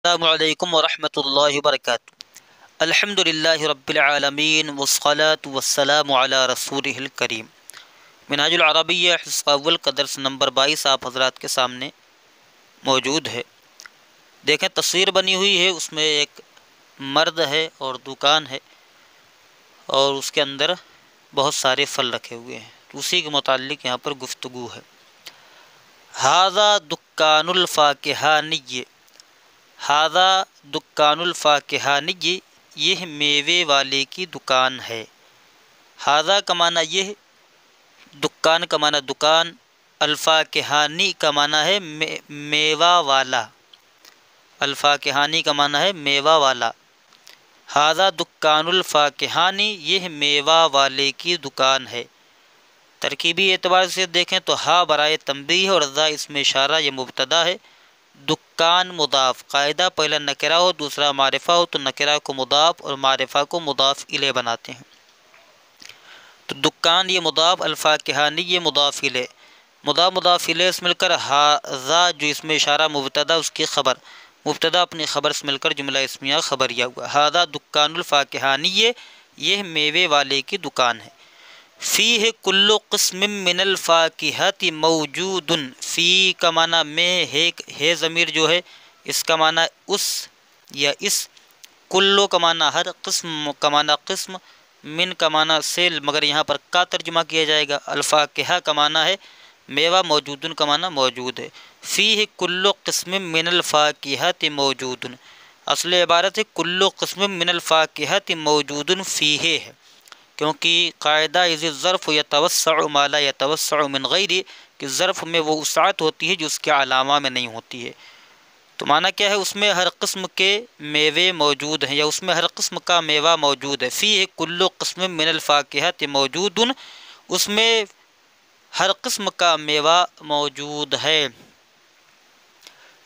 السلام علیکم ورحمۃ اللہ وبرکاتہ۔ الحمد للہ رب العالمین والصلاة والسلام علی رسولہ الکریم۔ منہاج العربیہ حصہ اول کا درس نمبر 22 آپ حضرات کے سامنے موجود ہے۔ دیکھیں تصویر بنی ہوئی ہے، اس میں ایک مرد ہے اور دکان ہے اور اس کے اندر بہت سارے پھل رکھے ہوئے ہیں، تو اسی کے متعلق یہاں پر گفتگو ہے۔ ھذا دکان الفاکہانی، ھذا دکان الفاکہانی، یہ میوے والے کی دکان ہے۔ ھذا کا معنی یہ، دکان کا معنی دکان، الفاکہانی کا معنی ہے میوہ والا، الفاکہانی کا معنی ہے میوہ والا۔ ھذا دکان الفاکہانی، یہ میوہ والے کی دکان ہے۔ ترکیبی اعتبار سے دیکھیں تو ہا برائے تنبیہ اور ذا اس میں اشارہ، یہ مبتدا ہے۔ دکان مضاف، قاعدہ پہلا نکرہ ہو دوسرا معرفہ ہو تو نکرہ کو مضاف اور معرفہ کو مضاف الیہ بناتے ہیں۔ تو دکان یہ مضاف، الفاکہانی یہ مضاف الیہ، مضاف الیہ سے مل کر ھذا جو اس میں اشارہ مبتدا اس کی خبر، مبتدا اپنی خبر سے مل کر جملہ اسمیہ خبریہ ہوا۔ ھذا دکان الفاکہانی، یہ میوے والے کی دکان ہے۔ فیہ کل قسم من الفاکہۃ موجود، فی کا معنی میں ہے ضمیر جو ہے اس کا معنی اس یا اس، کلو کا معنی ہر، قسم کا معنی قسم، من کا معنی سے، مگر یہاں پر کا ترجمہ کیا جائے گا۔ الفاکہہ کا معنی ہے میوہ، موجودن کا معنی موجود ہے۔ فیہ کل قسم من الفاکہۃ موجود، اصل عبارت ہے کل قسم من الفاکہۃ موجود فیہ ہے، کیونکہ قاعدہ از الظرف یتوسع ما لا یتوسع من غیرہ، کہ ظرف میں وہ وسعت ہوتی ہے جو اس کے علامہ میں نہیں ہوتی ہے۔ تو معنی کیا ہے، اس میں ہر قسم کے میوے موجود ہیں، یا اس میں ہر قسم کا میوہ موجود ہے۔ فیہ کل قسم من الفاکہۃ موجود، اس میں ہر قسم کا میوہ موجود ہے۔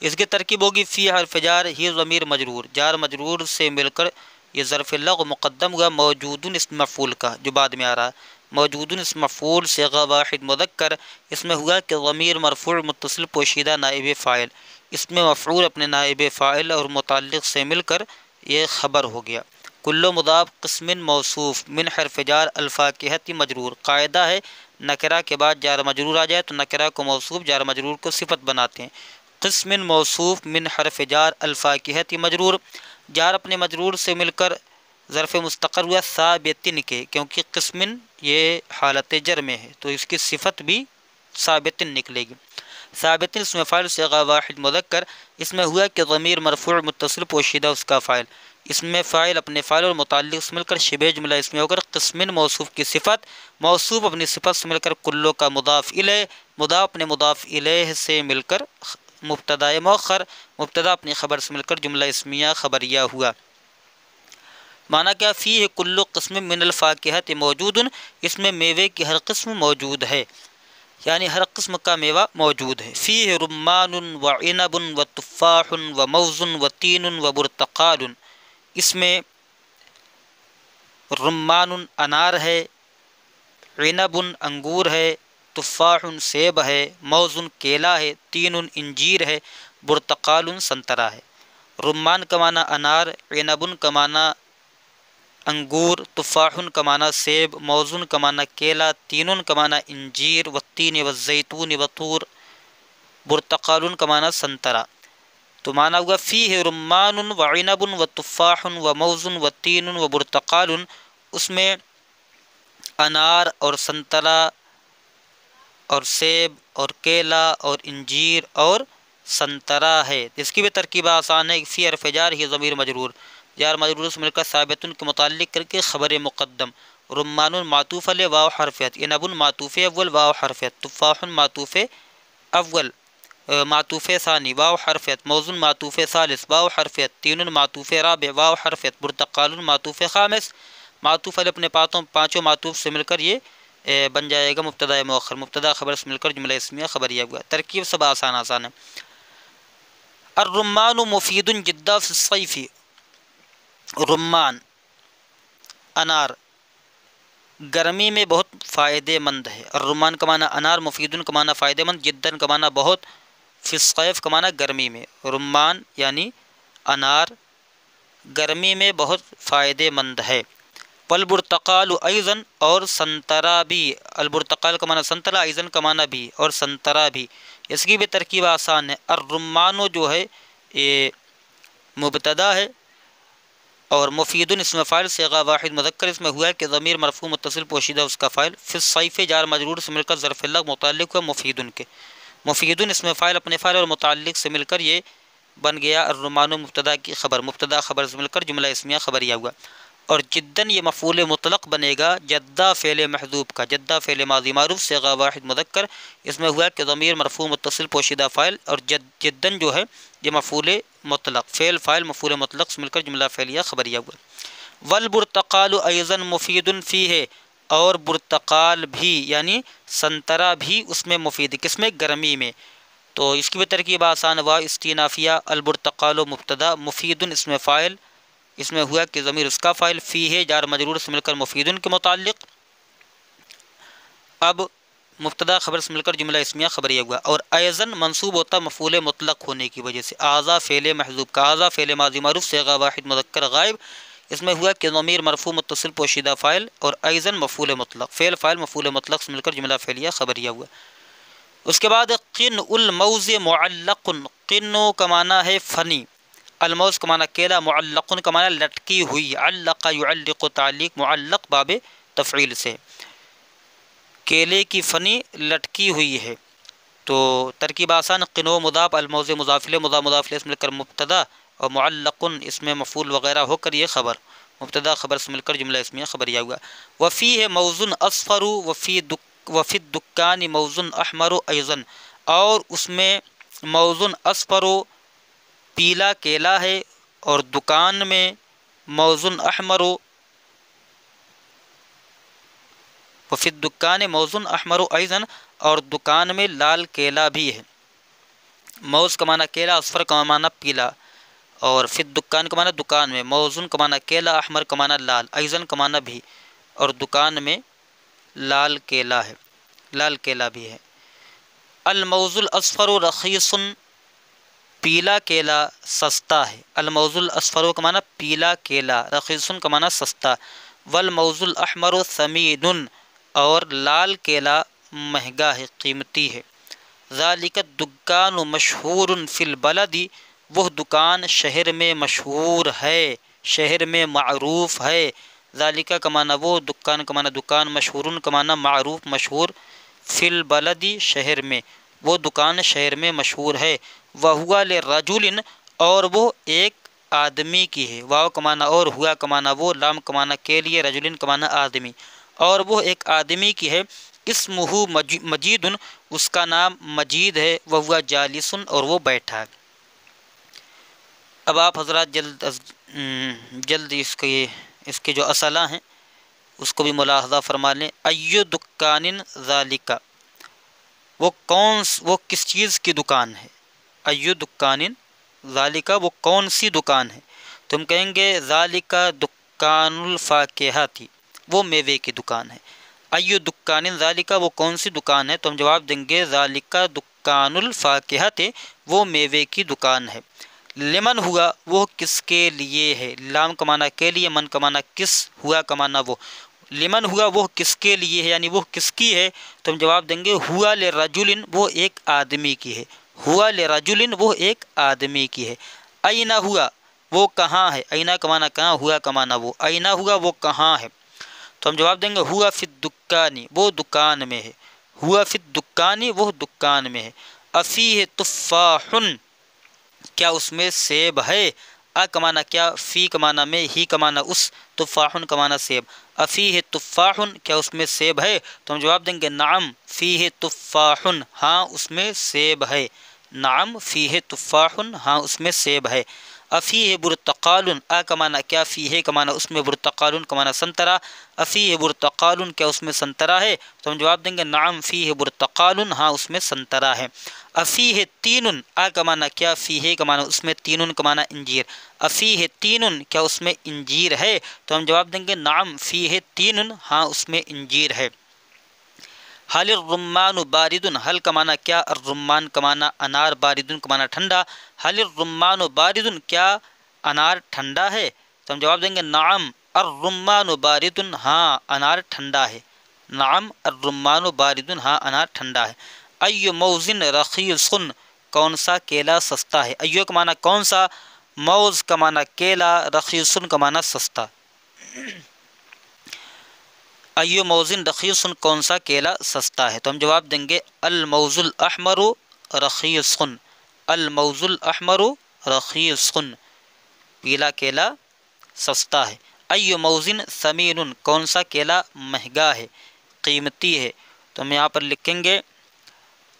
اس کی ترکیب ہوگی فی حرف جار، ہی ضمیر مجرور، جار مجرور سے مل کر یہ ظرف لغو مقدم ہوا، موجود اسم مفعول کا جو بعد میں آ رہا ہے، موجود اسم مفعول صیغہ واحد مذکر، اس میں ہوا کہ ضمیر مرفوع متصل پوشیدہ نائب فاعل، اس میں مفعول اپنے نائب فاعل اور متعلق سے مل کر یہ خبر ہو گیا۔ کل مضاف قسم موصوف، من حرف جار الفاکہۃ مجرور، قاعدہ ہے نکرہ کے بعد جار مجرور آ جائے تو نکرہ کو موصوف، جار مجرور کو صفت بناتے ہیں۔ قسم موصوف من حرف جار الفاکہۃ مجرور، جار اپنے مجرور سے مل کر ظرف مستقر ہوا ثابتن کے، کیونکہ قسم یہ حالت جر میں ہے تو اس کی صفت بھی ثابتن نکلے گی۔ ثابتن اس میں فاعل صیغہ واحد مذکر، اس میں ہوا کہ ضمیر مرفوع متصل پوشیدہ اس کا فاعل، اس میں فاعل اپنے فاعل اور متعلق سے مل کر شبہ جملہ اس میں ہو کر قسم موصوف کی صفت، موصوف اپنی صفت سے مل کر کلو کا مضاف الیہ، مضاف اپنے مضاف الیہ سے مل کر مبتدا مؤخر، مبتدا اپنی خبر سے مل کر جملہ اسمیہ خبریہ ہوا۔ معنی کیا، فیہ کل قسم من الفاکہۃ موجود، اس میں میوے کی ہر قسم موجود ہے، یعنی ہر قسم کا میوہ موجود ہے۔ فیہ رمان وعنب وتفاح وموز وتین وبرتقال، اس میں رمان انار ہے، عنب انگور ہے، تفاح سیب ہے، موز کیلا ہے، تین انجیر ہے، برتقال سنترا ہے۔ رمان کا معنی انار، عنب کا معنی انگور، تفاح کا معنی سیب، موزن کا معنی کیلا، تینن کا معنی انجیر، والتین والزیتون وطور، برتقال کا معنی سنترا۔ تو معنی ہوا فیہ رمان وعنب وتفاح وموز وتین وبرتقال، اس میں انار اور سنترا اور سیب اور کیلا اور انجیر اور سنترا ہے۔ اس کی بھی ترکیب آسان ہے، فی حرف جار ہی ضمیر مجرور، جار مجرور سے مل کر ثابتن کے متعلق کر کے خبر مقدم، رمان معطوف علیہ واو حرفیت، عنب معطوف اول واو حرفیت، تفاح معطوف اول معطوف ثانی واو حرفیت، موزن معطوف ثالث واو حرفیت، تین معطوف رابع واو حرفیت، برتقال معطوف خامس، معطوف علیہ اپنے پانچوں معطوف سے مل کر یہ بن جائے گا مبتدا مؤخر، مبتدا خبر سے مل کر جملہ اسمیہ خبریہ ہوا۔ ترکیب سب آسان ہے۔ الرمان مفید جدا فی الصیف، رمان انار گرمی میں بہت فائدہ مند ہے۔ الرمان کا معنی انار، مفید کا معنی فائدہ مند، جدا کا معنی بہت، فی الصیف کا معنی گرمی میں۔ رمان یعنی انار گرمی میں بہت فائدہ مند ہے۔ والبرتقال ایضاً اور سنترا بھی، البرتقال کا معنی سنترا، ایضاً کا معنی بھی، اور سنترا بھی، اس کی بھی ترکیب آسان ہے۔ الرمان جو ہے یہ مبتدا ہے، اور مفید اسم فاعل صیغہ واحد مذکر اس میں ہوا ہے کہ ضمیر مرفوع متصل پوشیدہ اس کا فاعل، فی الصیف جار مجرور سے مل کر ظرف اللہ متعلق ہوا مفید کے، مفید اسم فاعل اپنے فاعل اور متعلق سے مل کر یہ بن گیا الرمان مبتدا کی خبر، مبتدا خبر سے مل کر جملہ اسمیہ خبریہ ہوا۔ اور جداً یہ مفعول مطلق بنے گا جدہ فعل محذوب کا، جدہ فعل ماضی معروف صیغہ واحد مذکر اس میں ہوا کہ ضمیر مرفوع متصل پوشیدہ فاعل، اور جداً جو ہے یہ مفعول مطلق، فعل فاعل مفعول مطلق سے مل کر جملہ فعلیہ خبریہ ہوا۔ والبرتقال ایضاً مفید فیہ، اور برتقال بھی یعنی سنترا بھی اس میں مفید، کس میں؟ گرمی میں۔ تو اس کی بھی ترکیب آسان وا استینافیہ، البرتقال مبتدا مفید اسم فاعل اس میں ہوا کہ ضمیر اس کا فاعل، فیہ جار مجرور سے مل کر مفید کے متعلق، اب مبتدا خبر سے مل کر جملہ اسمیہ خبریہ ہوا۔ اور ایضاً منصوب ہوتا مفعول مطلق ہونے کی وجہ سے، اعضا فعل محذوب کا، اعضا فعل ماضی معروف صیغہ واحد مذکر غائب اس میں ہوا کہ ضمیر مرفوع متصل پوشیدہ فاعل، اور ایضاً مفعول مطلق، فعل فاعل مفعول مطلق سے مل کر جملہ فعلیہ خبریہ ہوا۔ اس کے بعد قن الموز معلق، قن کا معنی ہے فنی، الموز کا معنی کیلا، معلق کا معنی لٹکی ہوئی، علق یعلق تعلیق، معلق باب تفعیل سے، کیلے کی فنی لٹکی ہوئی ہے۔ تو ترکیب آسان، قنو مضاف، الموز مضاف الیہ، مضاف الیہ سے مل کر مبتدا، اور معلق اس میں مفعول وغیرہ ہو کر یہ خبر، مبتدا خبر سے مل کر جملہ اسمیہ خبریہ ہوا۔ وفیہ موز اصفر وفی الدکان موز احمر ایضاً، اور اس میں موز اصفر پیلا کیلا ہے، اور دکان میں موز احمر، وفی الدکان موز احمر ایضاً، اور دکان میں لال کیلا بھی ہے۔ موز کا معنی کیلا، اصفر کا معنی پیلا، اور فی الدکان کا معنی دکان میں، موزن کا معنی کیلا، احمر کا معنی لال، ایضاً کا معنی بھی، اور دکان میں لال کیلا ہے، لال کیلا بھی ہے۔ الموز الاصفر رخیص، پیلا کیلا سستا ہے، الموز الاصفر کا معنی پیلا کیلا، رخیص کا معنی سستا۔ والموز الاحمر ثمین، اور لال کیلا مہنگا ہے، قیمتی ہے۔ ذالک الدکان مشہور فی البلد، وہ دکان شہر میں مشہور ہے، شہر میں معروف ہے۔ ذالک کا معنی وہ، دکان کا معنی دکان، مشہور کا معنی معروف مشہور، فی البلد شہر میں، وہ دکان شہر میں مشہور ہے۔ وہوا لرجل، اور وہ ایک آدمی کی ہے، واو کا معنی اور، ہوا کا معنی وہ، لام کا معنی کے لیے، رجل کا معنی آدمی، اور وہ ایک آدمی کی ہے۔ اسمہ مجید، اس کا نام مجید ہے، وہوا جالس، اور وہ بیٹھا ہے۔ اب آپ حضرات جلد اس کے جو اصلاح ہیں اس کو بھی ملاحظہ فرما لیں۔ ایو دکان ذالک، وہ کس چیز کی دکان ہے؟ ایو دکان ذالک، وہ کون سی دکان ہے؟ تم کہیں گے ذالک دکان الفاکہہ تھی، وہ میوے کی دکان ہے۔ ایو دکان ذالک، وہ کون سی دکان ہے؟ تو ہم جواب دیں گے ذالک دکان الفاکہہ تھی، وہ میوے کی دکان ہے۔ لمن ہوا، وہ کس کے لیے ہے، لام کا معنی کے لیے، من کا معنی کس، ہوا کا معنی وہ، لمن ہوا وہ کس کے لیے ہے، یعنی وہ کس کی ہے؟ تو ہم جواب دیں گے ہوا لرجل، وہ ایک آدمی کی ہے، ہوا لرجل، وہ ایک آدمی کی ہے۔ این ہوا، وہ کہاں ہے، این کا معنی کہاں، ہوا کا معنی وہ، این ہوا وہ کہاں ہے؟ تو ہم جواب دیں گے ہوا فی الدکان، وہ دکان میں ہے، ہوا فی الدکان، وہ دکان میں ہے۔ افیہ تفاح، کیا اس میں سیب ہے؟ ا کا معنی کیا، فی کا معنی میں، ہی کا معنی اس، تفاح کا معنی سیب۔ افیہ تفاح، کیا اس میں سیب ہے؟ تو ہم جواب دیں گے نعم فیہ تفاح، ہاں اس میں سیب ہے، نعم فیہ تفاح، ہاں اس میں سیب ہے۔ افیہ برتقال، ا کا معنی کیا، فیہ کا معنی اس میں، برتقال کا معنی سنترا، افیہ برتقال، کیا اس میں سنترا ہے؟ تو ہم جواب دیں گے نعم فیہ برتقال، ہاں اس میں سنترا ہے۔ افیہ تین، ا کا معنی کیا، فیہ کا معنی اس میں، تین کا معنی انجیر، افیہ تین، کیا اس میں انجیر ہے؟ تو ہم جواب دیں گے نعم فیہ تین، ہاں اس میں انجیر ہے۔ حل الرمان بارد، حل کا معنی کیا، الرمان کا معنی انار، بارد کا معنی ٹھنڈا۔ حل الرمان بارد، کیا انار ٹھنڈا ہے؟ تو ہم جواب دیں گے نعم الرمان بارد، ہاں انار ٹھنڈا ہے، نعم الرمان بارد، ہاں انار ٹھنڈا ہے۔ ای موزن رخیص، کون سا کیلا سستا ہے؟ ایو کا معنی کون سا، موز کا معنی کیلا، رخیص کا معنی سستا۔ ایو موزن رخیص، کون سا کیلا سستا ہے؟ تو ہم جواب دیں گے الموز الاحمر رخیص، الموز الاحمر رخیص، پیلا کیلا سستا ہے۔ ایو موزن ثمین، کون سا کیلا مہنگا ہے، قیمتی ہے؟ تو ہم یہاں پر لکھیں گے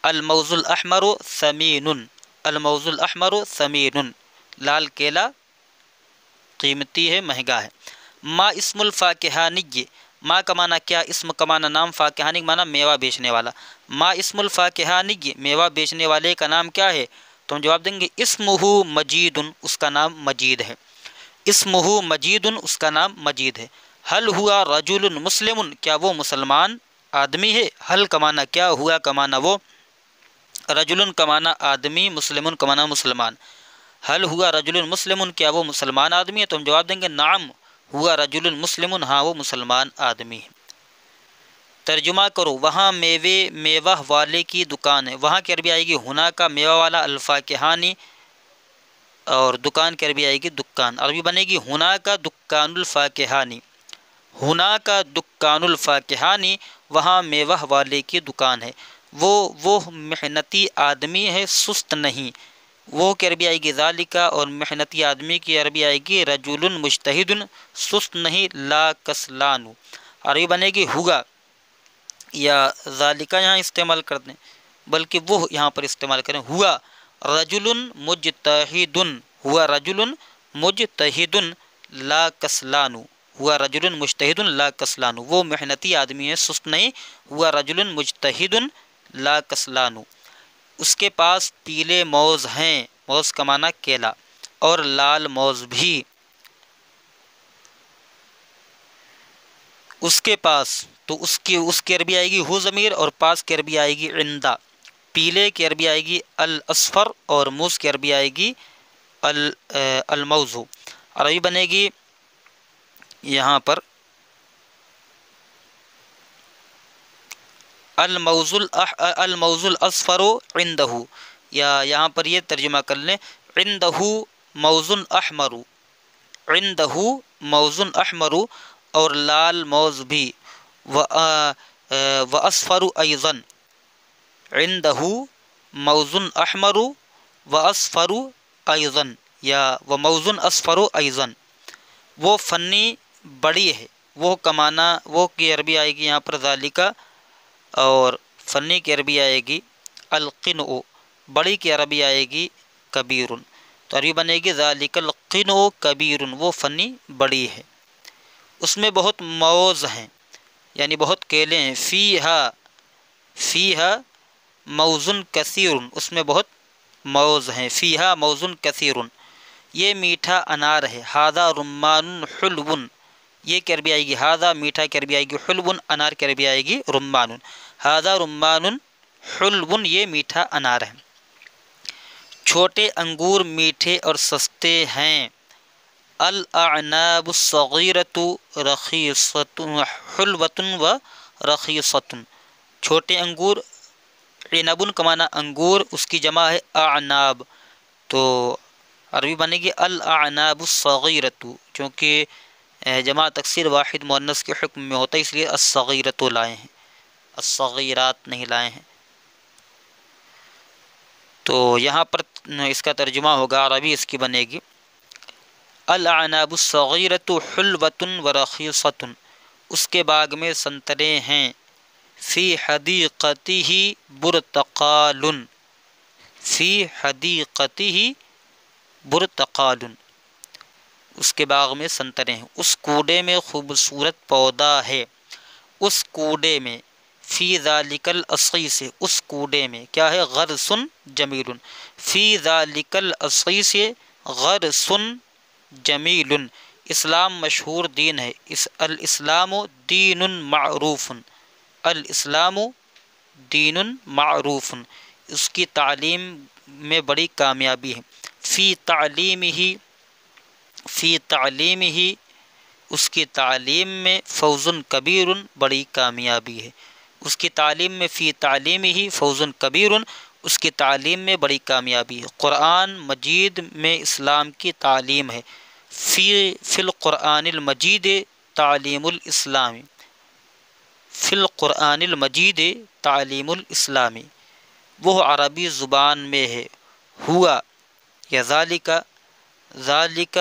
الموز الاحمر ثمین، الموز الاحمر ثمین، لال کیلا قیمتی ہے، مہنگا ہے۔ ما اسم الفاکہانی، ما کا معنی کیا، اسم کا معنی نام، فاکہانی کا معنی میوہ بیچنے والا۔ ما اسم الفاکہانی، میوہ بیچنے والے کا نام کیا ہے؟ تو ہم جواب دیں گے اسمہ مجید، اس کا نام مجید ہے، اسمہ مجید، اس کا نام مجید ہے۔ حل ہوا رجل مسلم، کیا وہ مسلمان آدمی ہے؟ حل کا معنی کیا، ہوا کا معنی وہ، رجل کا معنی آدمی، مسلم کا معنی مسلمان۔ حل ہوا رجل مسلم، کیا وہ مسلمان آدمی ہے؟ تو ہم جواب دیں گے نعم ہوا رجل مسلم، ہاں وہ مسلمان آدمی ہے۔ ترجمہ کرو، وہاں میوہ والے کی دکان ہے، وہاں کی عربی آئے گی ہنا کا میوہ والا الفاکہانی، اور دکان کی عربی آئے گی دکان، عربی بنے گی ہنا کا دکان الفاکہانی، ہنا کا دکان الفاکہانی، وہاں میوہ والے کی دکان ہے، وہ محنتی آدمی ہے، سست نہیں۔ وہ کی عربی آئے گی ذالکا، اور محنتی آدمی کی عربی آئے گی رجل مجتہد، سست نہیں، لا کسلان، عربی بنے گی ہوگا، یا ذالکا یہاں استعمال کر دیں، بلکہ وہ یہاں پر استعمال کریں، ہوا رجل مجتہد، ہوا رجل مجتہد لا کسلان، ہوا رجل مجتہد لا کسلان، وہ محنتی آدمی ہے، سست نہیں، ہوا رجل مجتہد لا کسلان۔ اس کے پاس پیلے موز ہیں، موز کا معنی کیلا، اور لال موز بھی، اس کے پاس، تو اس کی عربی آئے گی ہو ضمیر، اور پاس کی عربی آئے گی عندہ، پیلے کی عربی آئے گی الاصفر، اور موز کی عربی آئے گی الموز، عربی بنے گی یہاں پر الموز الاصفر عندہ، یا یہاں پر یہ ترجمہ کر لیں عندہ موز احمر، عندہ موز احمر، اور لال موز بھی، واصفر ایضا، عندہ موز احمر واصفر ایضا، یا وموز اصفر ایضا، وہ فنی بڑی ہے، وہ کمانا، وہ کی عربی آئے گی یہاں پر ذالکا، اور فنی کی عربی آئے گی القنع، بڑی کی عربی آئے گی کبیر، تو عربی بنے گی ذالک القنع کبیر، وہ فنی بڑی ہے، اس میں بہت موز ہیں، یعنی بہت کیلے ہیں، فیہا موز کثیر، اس میں بہت موز ہیں، فیہا موز کثیر، یہ میٹھا انار ہے، ھذا رمان حلو، یہ کی عربی آئے گی ھذا، میٹھا کی عربی آئے گی حلو، انار کی عربی آئے گی رمان، ھذا رمان حلو، یہ میٹھا انار ہے۔ چھوٹے انگور میٹھے اور سستے ہیں، الاعناب الصغیرۃ رخیصۃ حلوۃ و رخیصۃ، چھوٹے انگور، عنب کا معنی انگور، اس کی جمع ہے اعناب، تو عربی بنے گی الاعناب الصغیرۃ، چونکہ جمع تکسیر واحد مؤنث کے حکم میں ہوتا ہے، اس لیے الصغیرۃ لائے ہیں، الصغیرات نہیں لائے ہیں۔ تو یہاں پر اس کا ترجمہ ہوگا، عربی اس کی بنے گی الاعناب الصغیرۃ حلوۃ و رخیصۃ، اس کے باغ میں سنترے ہیں، فی حدیقتہ برتقال، فی حدیقتہ برتقال، اس کے باغ میں سنترے ہیں، اس کوڑے میں خوبصورت پودا ہے، اس کوڑے میں، فی ذالک العصیص، اس کوڑے میں کیا ہے، غرس جمیل، فی ذالک العصیص غرس جمیل، اسلام مشہور دین ہے، الاسلام دین معروف، الاسلام دین معروف، اس کی تعلیم میں بڑی کامیابی ہے، فی تعلیم ہی فی تعلیم ہی، اس کی تعلیم میں، فوز کبیر، بڑی کامیابی ہے، اس کی تعلیم میں، فی تعلیم ہی فوز کبیر، اس کی تعلیم میں بڑی کامیابی ہے۔ قرآن مجید میں اسلام کی تعلیم ہے، فی القرآن المجید تعلیم الاسلام، فی القرآن المجید تعلیم الاسلامی، وہ عربی زبان میں ہے، ہوا یا ذالک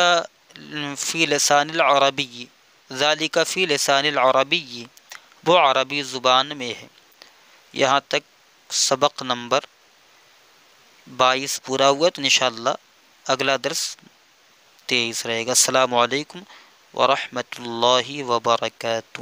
فی لسان العربی، ذالک فی لسان العربی، وہ عربی زبان میں ہے۔ یہاں تک سبق نمبر 22 پورا ہوا، تو انشاءاللہ اگلا درس 23 رہے گا۔ السلام علیکم ورحمۃ اللہ وبرکاتہ۔